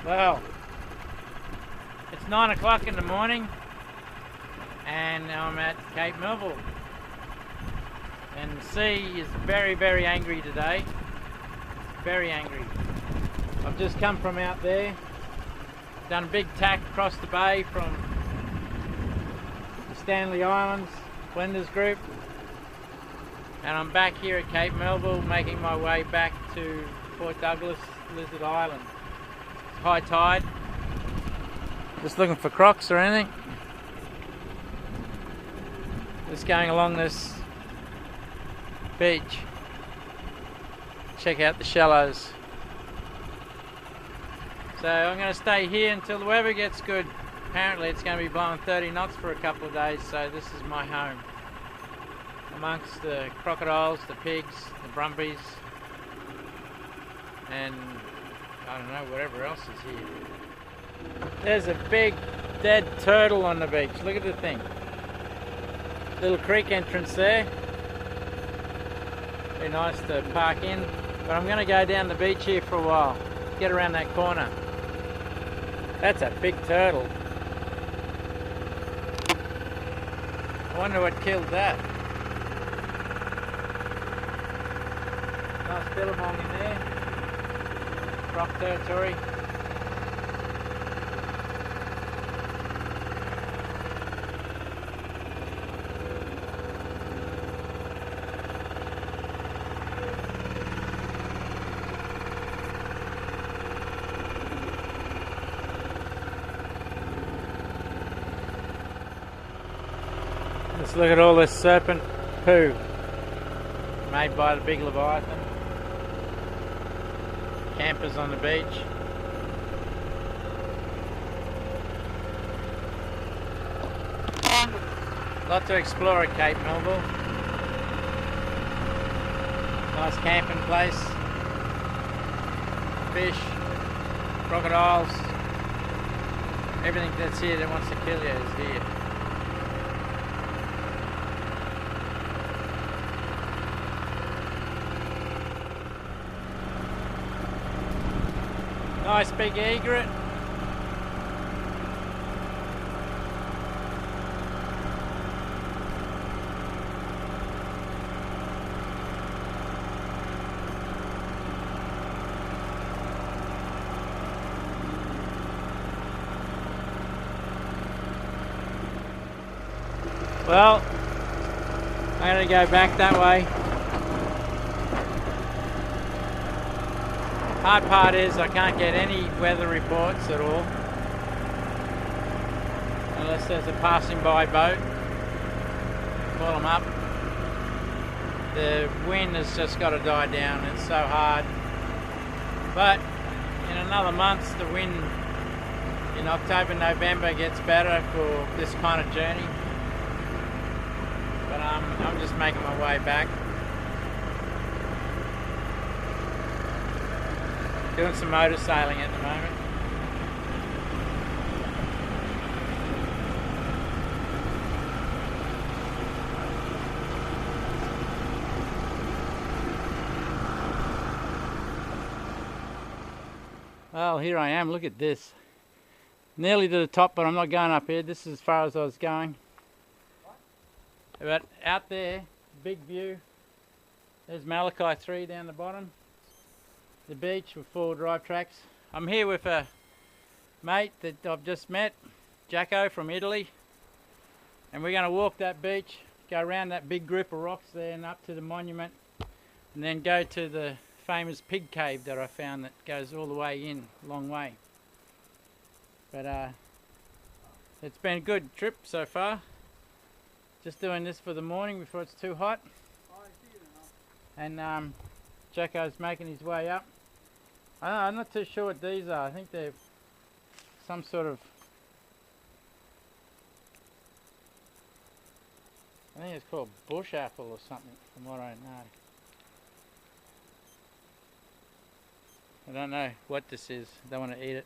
Well, it's 9 o'clock in the morning and I'm at Cape Melville, and the sea is very, very angry today. It's very angry. I've just come from out there, done a big tack across the bay from the Stanley Islands, Flinders Group, and I'm back here at Cape Melville making my way back to Port Douglas, Lizard Island. It's high tide. Just looking for crocs or anything. Just going along this beach. Check out the shallows. So I'm going to stay here until the weather gets good. Apparently it's going to be blowing 30 knots for a couple of days, so this is my home. Amongst the crocodiles, the pigs, the brumbies, and I don't know, whatever else is here. There's a big dead turtle on the beach. Look at the thing. Little creek entrance there. Be nice to park in. But I'm going to go down the beach here for a while. Get around that corner. That's a big turtle. I wonder what killed that. Nice billabong in there. Rock territory. Let's look at all this serpent poo made by the big leviathan. Campers on the beach. Lot to explore at Cape Melville. Nice camping place. Fish, crocodiles, everything that's here that wants to kill you is here. Nice big egret. Well, I'm going to go back that way. Hard part is I can't get any weather reports at all unless there's a passing by boat. Call them up. The wind has just got to die down. It's so hard. But in another month the wind in October, November gets better for this kind of journey. But I'm just making my way back. Doing some motor sailing at the moment. Well, here I am. Look at this. Nearly to the top, but I'm not going up here. This is as far as I was going. But out there, big view. There's Malachi 3 down the bottom. The beach with 4 drive tracks. I'm here with a mate that I've just met, Jacko from Italy, and we're going to walk that beach, go around that big group of rocks there and up to the monument, and then go to the famous pig cave that I found that goes all the way in, a long way. But it's been a good trip so far. Just doing this for the morning before it's too hot. And Jacko's making his way up. I'm not too sure what these are. I think they're some sort of... I think it's called bush apple or something, from what I know. I don't know what this is. I don't want to eat it.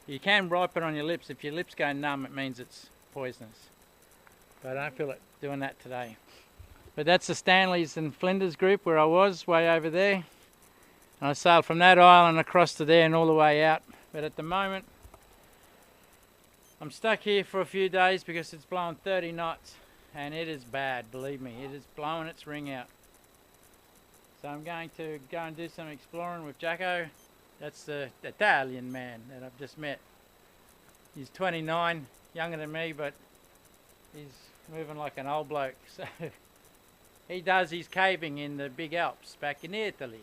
You can ripe it on your lips. If your lips go numb, it means it's poisonous. But I don't feel like doing that today. But that's the Stanleys and Flinders group where I was, way over there. And I sailed from that island across to there and all the way out But at the moment, I'm stuck here for a few days because it's blowing 30 knots and it is bad, believe me. It is blowing its ring out. So I'm going to go and do some exploring with Jacko. That's the Italian man that I've just met. He's 29, younger than me, but he's moving like an old bloke. So he does his caving in the big Alps back in Italy.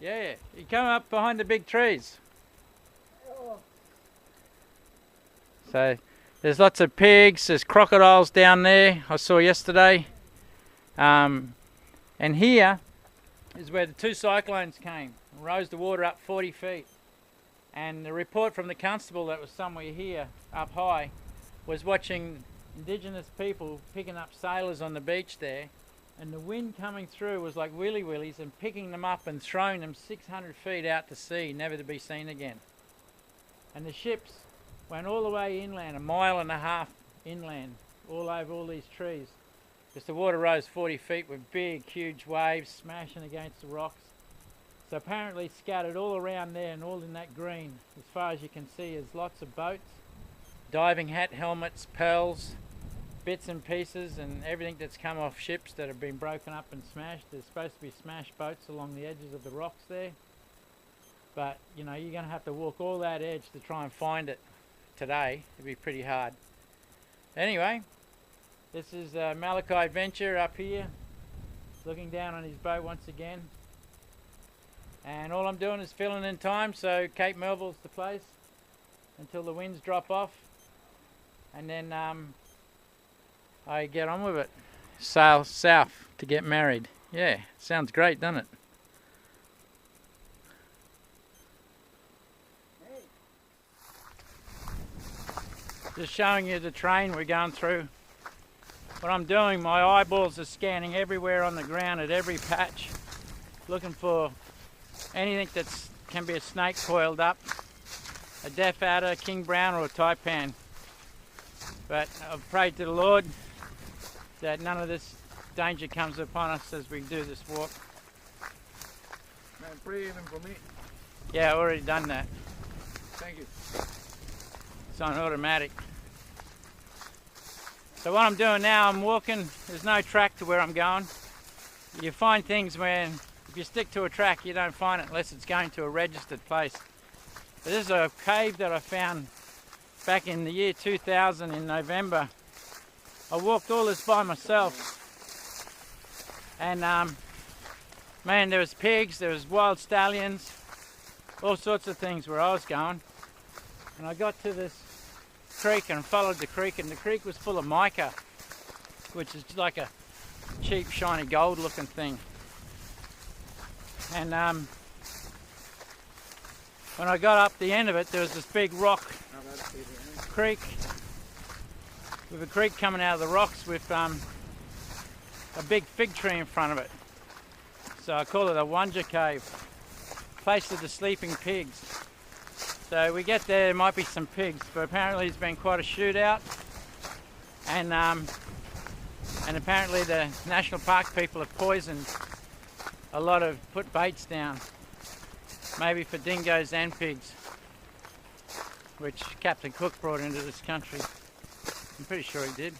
Yeah, he come up behind the big trees. So there's lots of pigs, there's crocodiles down there I saw yesterday. And here is where the two cyclones came and rose the water up 40 feet. And the report from the constable that was somewhere here up high was watching indigenous people picking up sailors on the beach there, and the wind coming through was like willy willies and picking them up and throwing them 600 feet out to sea, never to be seen again. And the ships went all the way inland, 1.5 miles inland, all over all these trees, because the water rose 40 feet with big huge waves smashing against the rocks. So apparently scattered all around there and all in that green, as far as you can see, is lots of boats, diving hat, helmets, pearls, bits and pieces and everything that's come off ships that have been broken up and smashed. There's supposed to be smashed boats along the edges of the rocks there. But, you know, you're going to have to walk all that edge to try and find it today. It'd be pretty hard. Anyway, this is Malachi Adventure up here, looking down on his boat once again. And all I'm doing is filling in time, so Cape Melville's the place until the winds drop off. And then I get on with it. Sail south to get married. Yeah, sounds great, doesn't it? Just showing you the terrain we're going through. What I'm doing, my eyeballs are scanning everywhere on the ground at every patch, looking for anything that can be a snake coiled up, a deaf adder, king brown or a taipan. But I've prayed to the Lord that none of this danger comes upon us as we do this walk. Man, pray even for me. Yeah, I've already done that. Thank you. It's on automatic. So what I'm doing now, I'm walking, there's no track to where I'm going. You find things when, if you stick to a track, you don't find it unless it's going to a registered place. But this is a cave that I found back in the year 2000 in November. I walked all this by myself. And man, there was pigs, there was wild stallions, all sorts of things where I was going. And I got to this creek and followed the creek, and the creek was full of mica, which is like a cheap shiny gold looking thing. And when I got up the end of it, there was this big rock creek with a creek coming out of the rocks with a big fig tree in front of it. So I call it a wonder cave, place of the sleeping pigs. So we get there might be some pigs, but apparently there's been quite a shootout, and apparently the national park people have poisoned a lot of, put baits down, maybe for dingoes and pigs, which Captain Cook brought into this country. I'm pretty sure he did.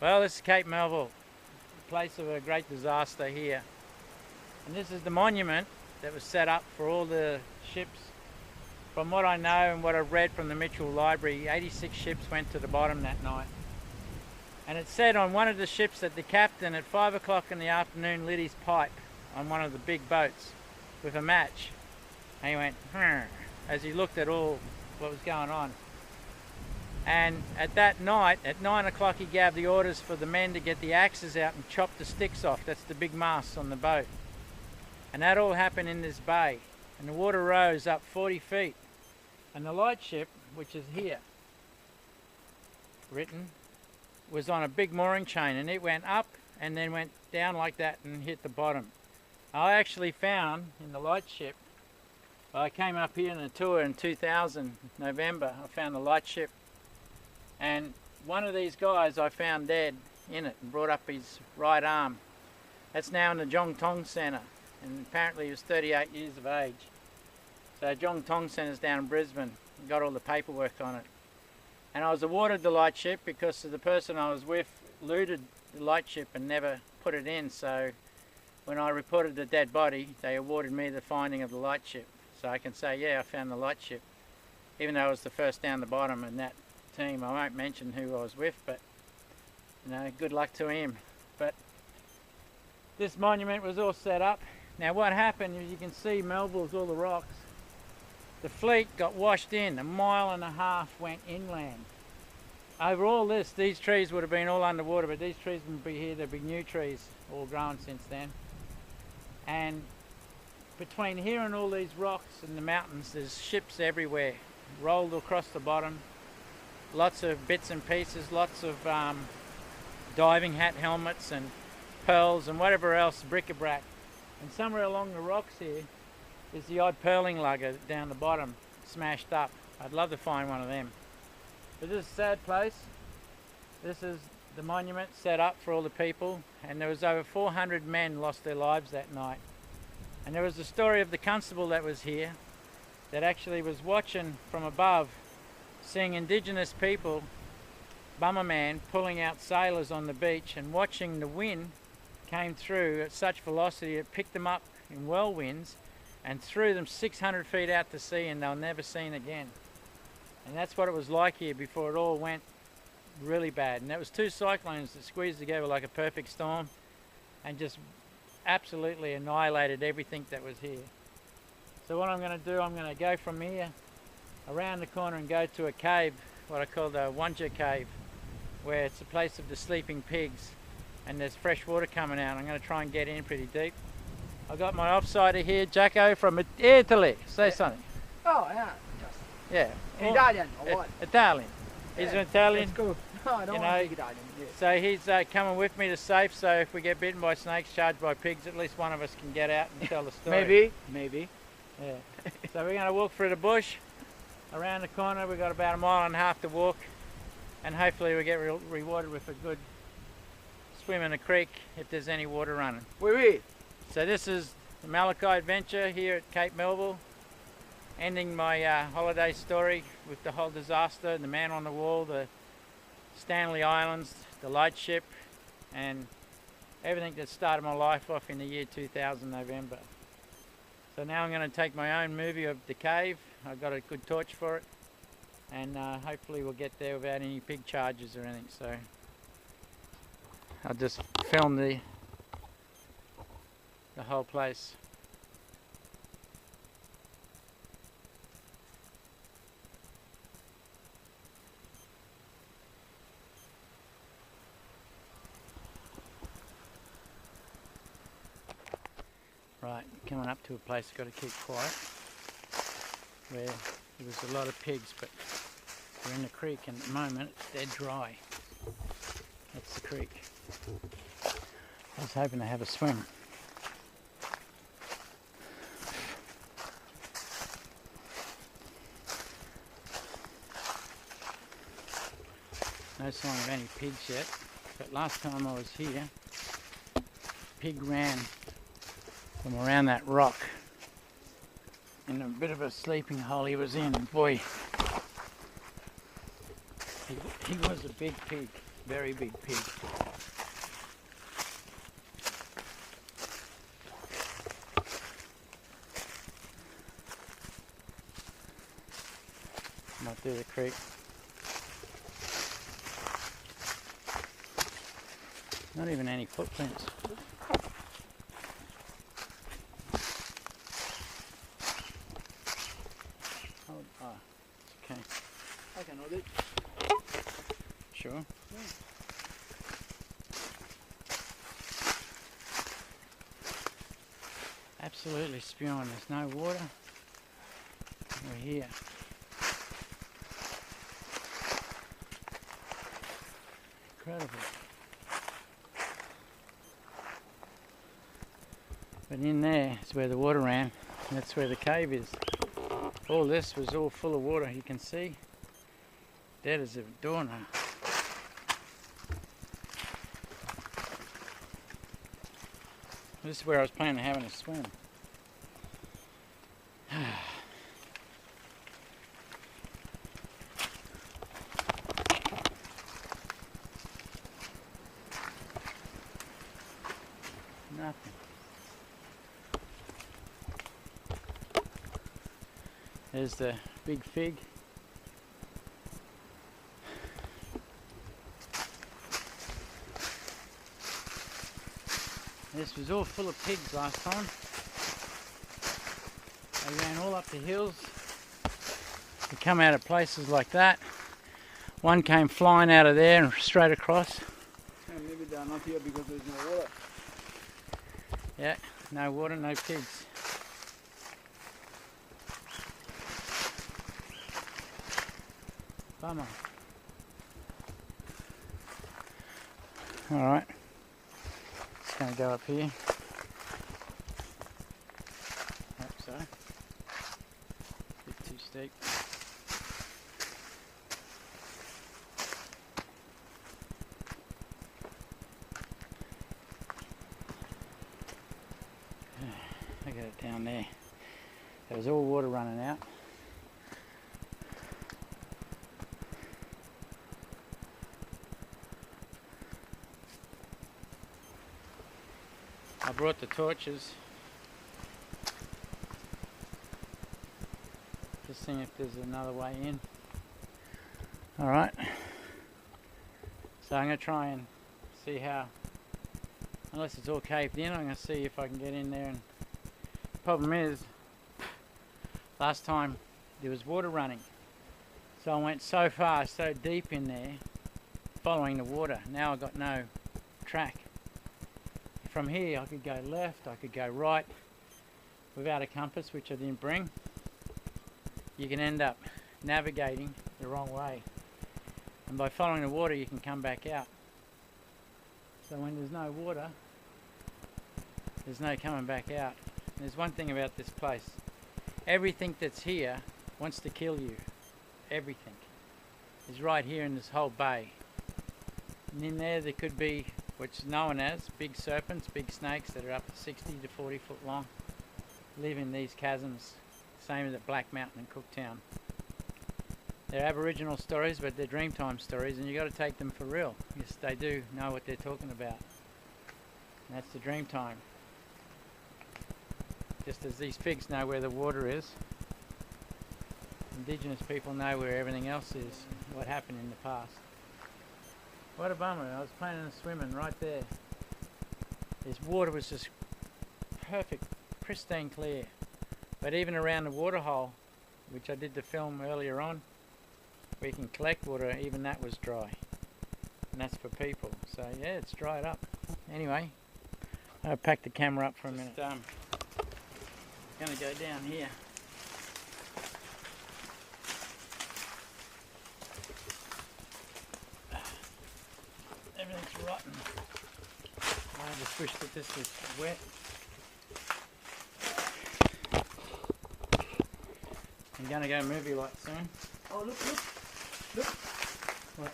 Well, this is Cape Melville, place of a great disaster here. And this is the monument that was set up for all the ships. From what I know and what I've read from the Mitchell Library, 86 ships went to the bottom that night. And it said on one of the ships that the captain at 5 o'clock in the afternoon lit his pipe on one of the big boats with a match. And he went, as he looked at all what was going on. And at that night, at 9 o'clock, he gave the orders for the men to get the axes out and chop the sticks off. That's the big masts on the boat. And that all happened in this bay. And the water rose up 40 feet. And the lightship, which is here, written, was on a big mooring chain. And it went up and then went down like that and hit the bottom. I actually found in the lightship, I came up here on a tour in 2000, November, I found the lightship. And one of these guys I found dead in it and brought up his right arm. That's now in the Jong Tong Centre, and apparently he was 38 years of age. So Jong Tong Centre's down in Brisbane, got all the paperwork on it. And I was awarded the lightship because the person I was with looted the lightship and never put it in, so when I reported the dead body, they awarded me the finding of the lightship. So I can say, yeah, I found the lightship, even though I was the first down the bottom in that team. I won't mention who I was with, but you know, good luck to him. But this monument was all set up. Now what happened, as you can see, Melville's all the rocks. The fleet got washed in, 1.5 miles went inland. Over all this, these trees would have been all underwater, but these trees wouldn't be here. There'd be new trees all grown since then. And between here and all these rocks and the mountains, there's ships everywhere, rolled across the bottom. Lots of bits and pieces, lots of diving hat helmets and pearls and whatever else, bric-a-brac. And somewhere along the rocks here is the odd pearling lugger down the bottom, smashed up. I'd love to find one of them. But this is a sad place. This is the monument set up for all the people, and there was over 400 men lost their lives that night. And there was a story of the constable that was here that actually was watching from above, seeing indigenous people, Bummerman, pulling out sailors on the beach and watching the wind came through at such velocity it picked them up in whirlwinds and threw them 600 feet out to sea, and they were never seen again. And that's what it was like here before it all went really bad. And that was 2 cyclones that squeezed together like a perfect storm and just absolutely annihilated everything that was here. So what I'm going to do, I'm going to go from here around the corner and go to a cave, what I call the Wanja Cave, where it's a place of the sleeping pigs, and there's fresh water coming out. I'm going to try and get in pretty deep. I've got my offsider here, Jacko from Italy. Say something. Oh, yeah. Just Yeah. Italian or what? Italian. He's an Italian. It's cool. No, I don't want to speak Italian. Yeah. So he's coming with me to safe, so if we get bitten by snakes, charged by pigs, at least one of us can get out and tell the story. Maybe. Yeah. So we're going to walk through the bush, around the corner. We've got about 1.5 miles to walk, and hopefully we get rewarded with a good swim in the creek if there's any water running. Oui. So this is the Malachi adventure here at Cape Melville, ending my holiday story with the whole disaster, the man on the wall, the Stanley Islands, the lightship, and everything that started my life off in the year 2000 November. So now I'm going to take my own movie of the cave. I've got a good torch for it, and hopefully we'll get there without any pig charges or anything. So I'll just film the whole place. Right, coming up to a place I've got to keep quiet, where there was a lot of pigs, but we're in the creek and at the moment it's dead dry. That's the creek. I was hoping to have a swim. No sign of any pigs yet, but last time I was here, pig ran from around that rock in a bit of a sleeping hole he was in, and boy, he was a big pig, very big pig. Not through the creek. Not even any footprints. Oh, okay. I can hold it. Sure. Yeah. Absolutely spewing. There's no water. We're here. Incredible. But in there is where the water ran, and that's where the cave is. All this was all full of water, you can see. Dead as a doornail. This is where I was planning on having a swim. Nothing. There's the big fig. This was all full of pigs last time. They ran all up the hills. They come out of places like that. One came flying out of there and straight across. And maybe they're not here because there's no water. Yeah, no water, no pigs. Bummer. Alright. Just going to go up here. Hope so. Bit too steep. Look at it down there. There was all water running out. I brought the torches. Just seeing if there's another way in. Alright. So I'm going to try and see how, unless it's all caved in, I'm going to see if I can get in there. And the problem is, last time there was water running. So I went so far, so deep in there, following the water. Now I've got no track. From here I could go left, I could go right without a compass, which I didn't bring. You can end up navigating the wrong way, and by following the water you can come back out. So when there's no water, there's no coming back out. And there's one thing about this place: everything that's here wants to kill you. Everything is right here in this whole bay, and in there could be what's known as big serpents, big snakes that are up to 60 to 40 foot long, live in these chasms, same as at Black Mountain and Cooktown. They're Aboriginal stories, but they're Dreamtime stories, and you got to take them for real. Yes, they do know what they're talking about. And that's the Dreamtime. Just as these pigs know where the water is, Indigenous people know where everything else is, what happened in the past. What a bummer. I was planning on swimming right there. This water was just perfect, pristine clear. But even around the water hole, which I did the film earlier on, where you can collect water, even that was dry. And that's for people. So yeah, it's dried up. Anyway, I'll pack the camera up for a minute. Gonna go down here. Everything's rotten. I just wish that this was wet. I'm gonna go movie light soon. Oh, look, look, look. What?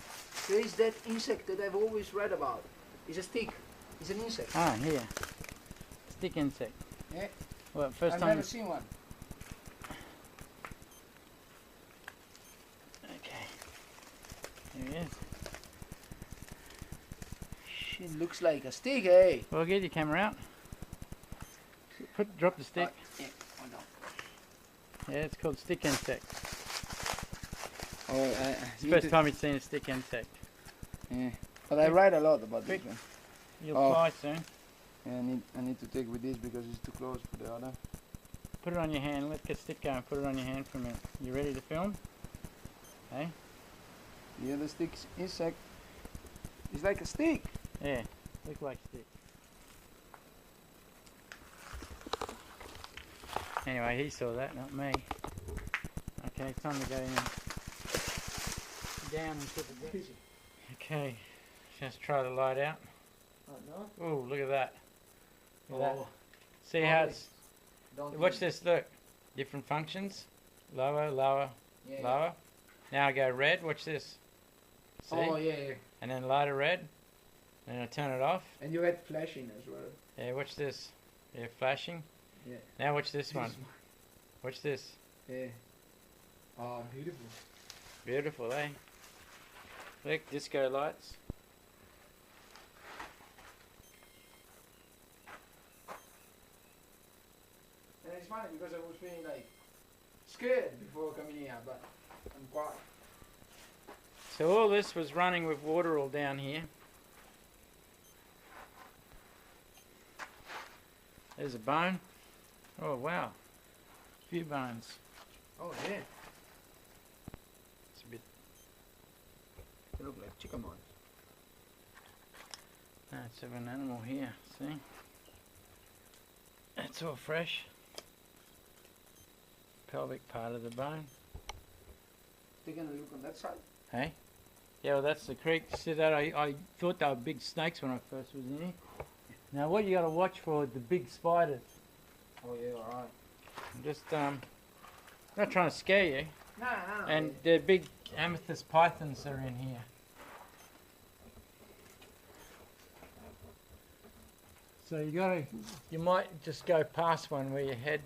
There is that insect that I've always read about. It's a stick. It's an insect. Ah, here. Stick insect. Yeah. Well, first I've time. never seen one. Okay. Here he is. It looks like a stick, eh? Well, get your camera out. Drop the stick. Yeah. Oh no. Yeah, it's called stick insect. Oh, It's the first time you've seen a stick insect. Yeah. But I write a lot about Quick. this one. You'll fly soon. Yeah, I need to take with this because it's too close for the other. Put it on your hand. Let the stick go and put it on your hand for a minute. You ready to film? Hey? The other stick's insect. It's like a stick. Yeah, look like stick. Anyway, he saw that, not me. Okay, time to go in. Down and put the ditch. Okay, just try the light out. Oh no. Ooh, look at that. Look at that. Oh. See how it's... Don't Watch this, look. Different functions. Lower, lower, Yeah, lower. Now I go red, watch this. See? Oh yeah, yeah. And then lighter red. And I turn it off. And you had flashing as well. Yeah, watch this. They're flashing. Yeah. Now watch this one. Watch this. Yeah. Oh, beautiful. Beautiful, eh? Look, disco lights. And it's funny because I was feeling like scared before coming here, but I'm quiet. So all this was running with water all down here. There's a bone. Oh wow, a few bones. Oh yeah. It's a bit. They look like chicken bones. That's of an animal here. See, that's all fresh. Pelvic part of the bone. Taking a look on that side. Hey? Yeah, well that's the creek. See that? I thought they were big snakes when I first was in here. Now what you got to watch for the big spiders. Oh yeah, alright. I'm just not trying to scare you. No. And the big amethyst pythons are in here. So you might just go past one where you head.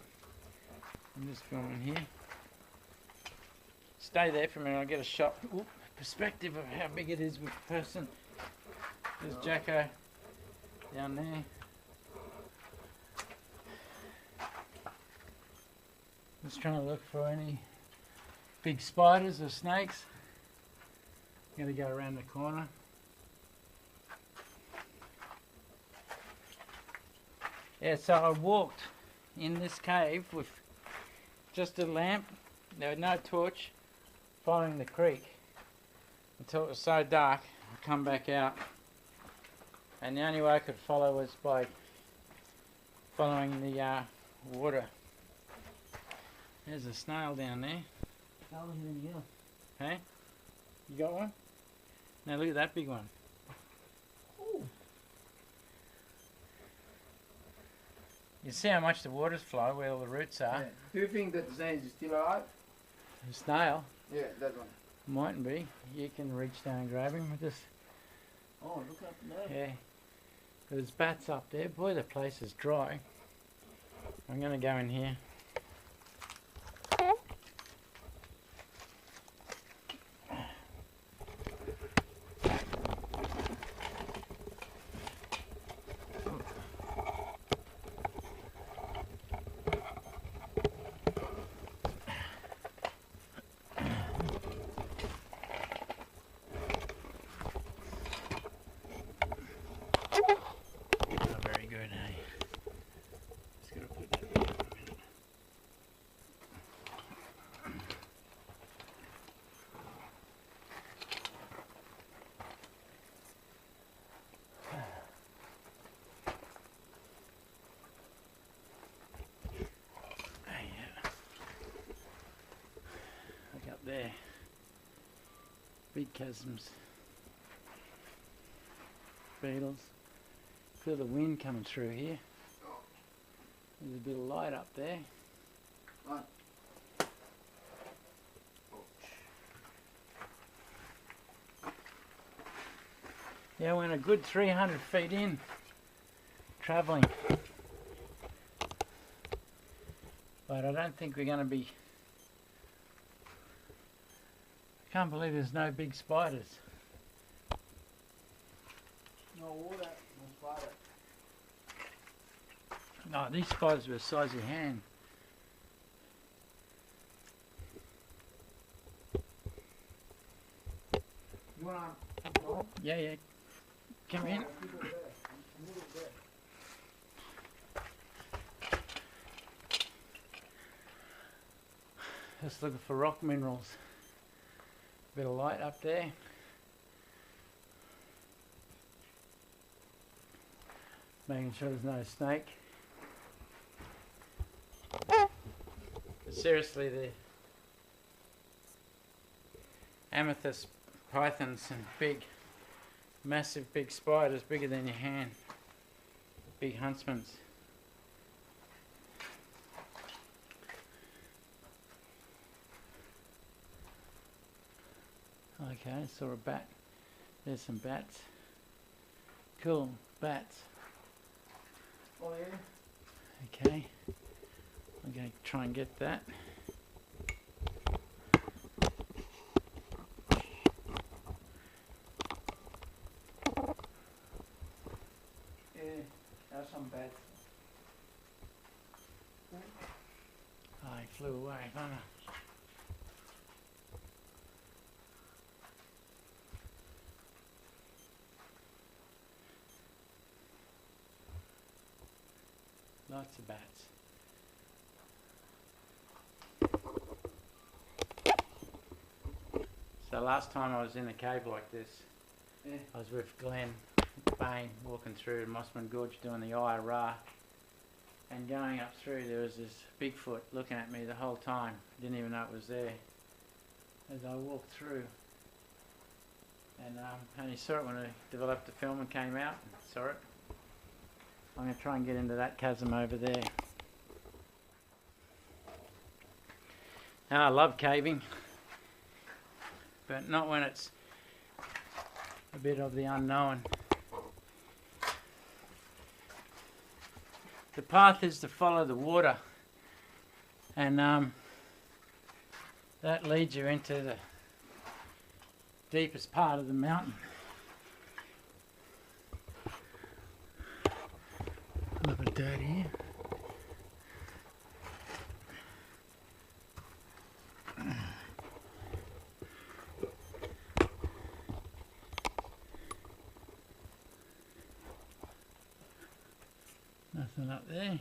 I'm just filming here. Stay there for a minute, I'll get a shot, perspective of how big it is with a person. There's Jacko down there. Just trying to look for any big spiders or snakes. I'm going to go around the corner. Yeah, so I walked in this cave with just a lamp. There was no torch, following the creek until it was so dark. I come back out, and the only way I could follow was by following the water. There's a snail down there. Hey, you got one? Now look at that big one. Ooh. You see how much the water's flow, where all the roots are. Yeah. Do you think that the snake is still alive? The snail Yeah, that one. mightn't be. You can reach down and grab him. Just Oh, look up there. yeah. There's bats up there. Boy, the place is dry. I'm gonna go in here. There, big chasms, beetles. Feel the wind coming through here. There's a bit of light up there. Right. Yeah, we're a good 300 feet in, travelling. But I don't think we're going to be. I can't believe there's no big spiders. No water, no spider. No, these spiders were the size of your hand. You wanna go? Yeah. Come in. Keep it there. Move it there. Just looking for rock minerals. Bit of light up there. Making sure there's no snake. But seriously, the amethyst pythons and massive big spiders, bigger than your hand. Big huntsmans. Okay, saw a bat. There's some bats. Cool, bats. Oh yeah. Okay, I'm going to try and get that. Yeah, there's some bad. Oh, he flew away, huh? Lots of bats. So last time I was in a cave like this, Yeah. I was with Glenn Bain walking through Mossman Gorge doing the IRA, and going up through there was this Bigfoot looking at me the whole time. Didn't even know it was there as I walked through, and only saw it when I developed the film and came out and saw it. I'm going to try and get into that chasm over there. Now, I love caving, but not when it's a bit of the unknown. The path is to follow the water, and that leads you into the deepest part of the mountain. A little bit dirty here. Nothing up there.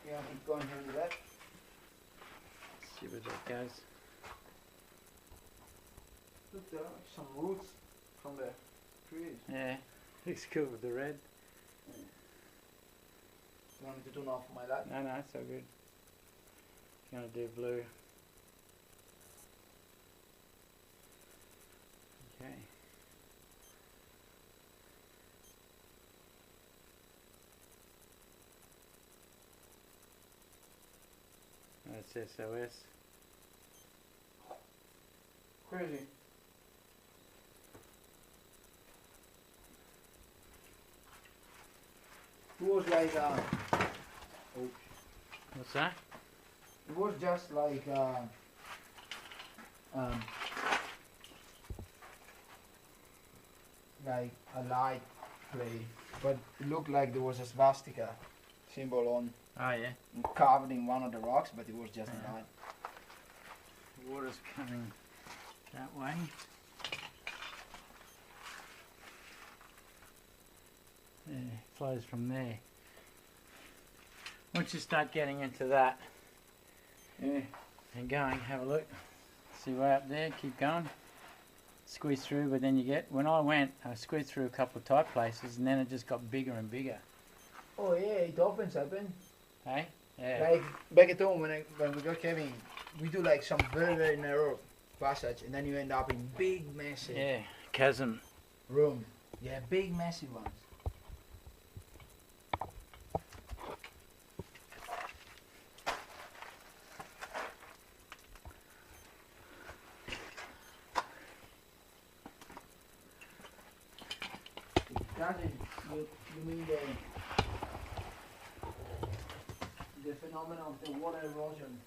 Yeah, keep going here with that. See where that goes. Look, there are some roots from the trees. Yeah, looks cool with the red. You want me to turn off my light? No, it's so good. Gonna do blue. Okay. That's SOS. Crazy. It was like What's that? it was just like a light play, but it looked like there was a swastika symbol on Oh yeah. carved in one of the rocks, but it was just Yeah. a light. Water's coming that way. Yeah, it flows from there. Once you start getting into that Yeah. and going, have a look. See way up there, keep going. Squeeze through, but then you get, when I went, I squeezed through a couple of tight places and then it just got bigger and bigger. Oh yeah, it opens up. Hey? Yeah. Like back at home when we go caving, we do like some very narrow passage, and then you end up in big massive Yeah, chasm. room. Yeah, big massive ones. You mean the phenomenon of the water erosion?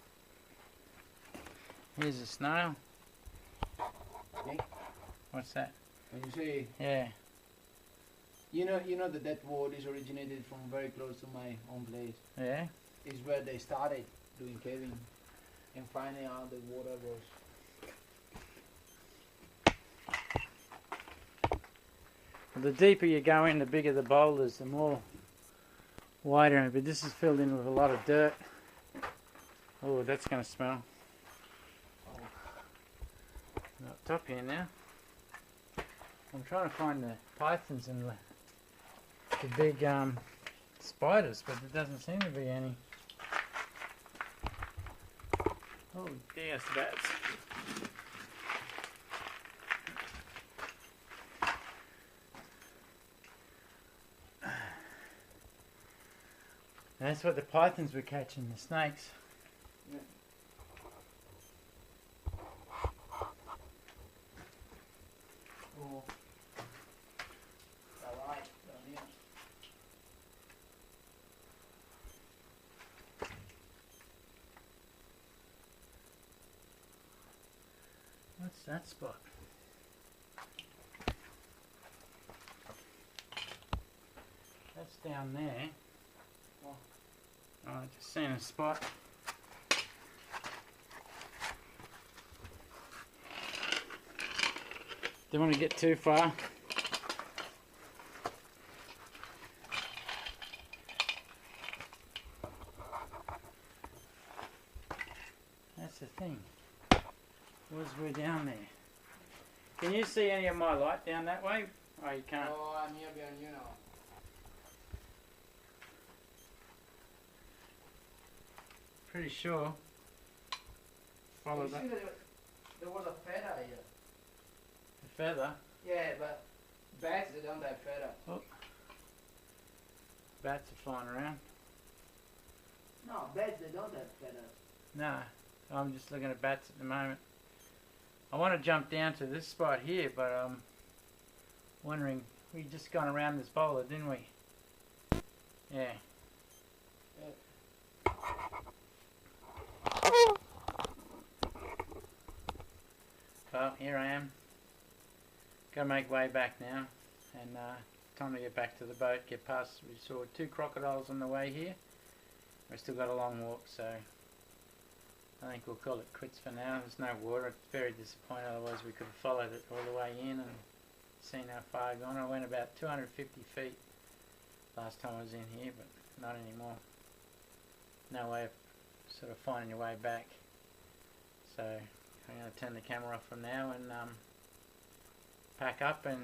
Here's a snail. Okay. What's that? When you say, Yeah. you know that water is originated from very close to my own place. Yeah? It's where they started doing caving and finding out the water was. The deeper you go in, the bigger the boulders, the more wider. But this is filled in with a lot of dirt. Oh, that's going to smell. Up top here now. I'm trying to find the pythons and the big spiders, but there doesn't seem to be any. Oh, there's the bats. That's what the pythons were catching, the snakes. Yeah. Oh. Alright, down here. What's that spot? That's down there. Oh. Oh, I just seen a spot. Don't want to get too far. That's the thing. Was we're down there. Can you see any of my light down that way? Oh, you can't. Oh, I'm here behind you now. Pretty sure. Follow You that. see there was a feather here. The feather. Yeah, but bats they don't have feather. Oh. Bats are flying around. No, bats they don't have feather. No, I'm just looking at bats at the moment. I want to jump down to this spot here, but I'm wondering, we just gone around this boulder, didn't we? Yeah. Well, here I am. Gotta make way back now, and time to get back to the boat, get past. We saw 2 crocodiles on the way here. We've still got a long walk, so I think we'll call it quits for now. There's no water. It's very disappointing, otherwise we could have followed it all the way in and seen how far gone. I went about 250 feet last time I was in here, but not anymore. No way of sort of finding your way back. So I'm going to turn the camera off from now and pack up and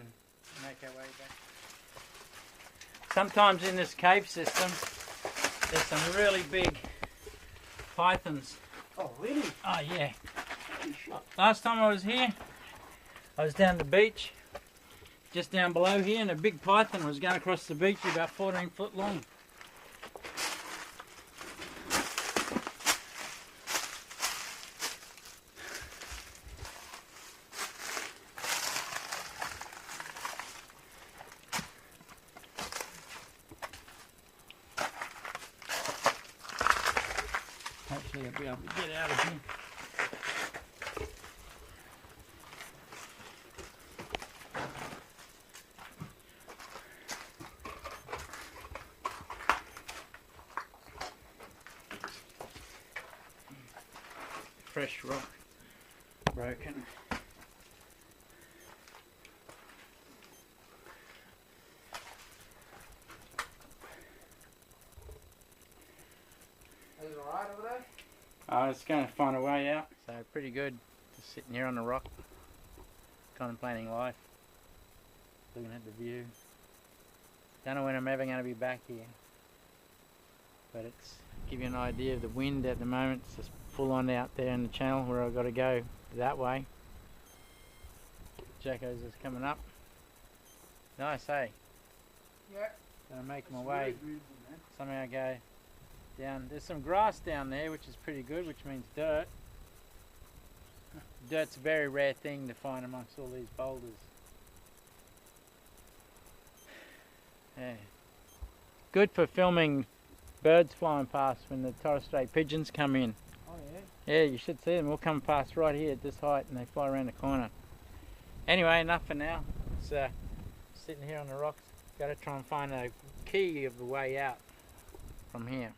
make our way back. Sometimes in this cave system there's some really big pythons. Oh, really? Oh yeah. Last time I was here, I was down the beach, just down below here, and a big python was going across the beach about 14 foot long. Hopefully I'll be able to get out of here. Fresh rock, broken. Is it alright over there? I was going to find a way out. So pretty good, just sitting here on the rock, contemplating life, looking at the view. Don't know when I'm ever going to be back here, but it's give you an idea of the wind at the moment. It's just full on out there in the channel where I've got to go that way. Jacko's just coming up. Nice, eh? Yeah. Gonna make my way. Somehow go down. There's some grass down there, which is pretty good, which means dirt. Dirt's a very rare thing to find amongst all these boulders. Yeah. Good for filming birds flying past when the Torres Strait pigeons come in. Oh yeah? Yeah, you should see them all come past right here at this height and they fly around the corner. Anyway, enough for now. It's sitting here on the rocks. Got to try and find a key of the way out from here.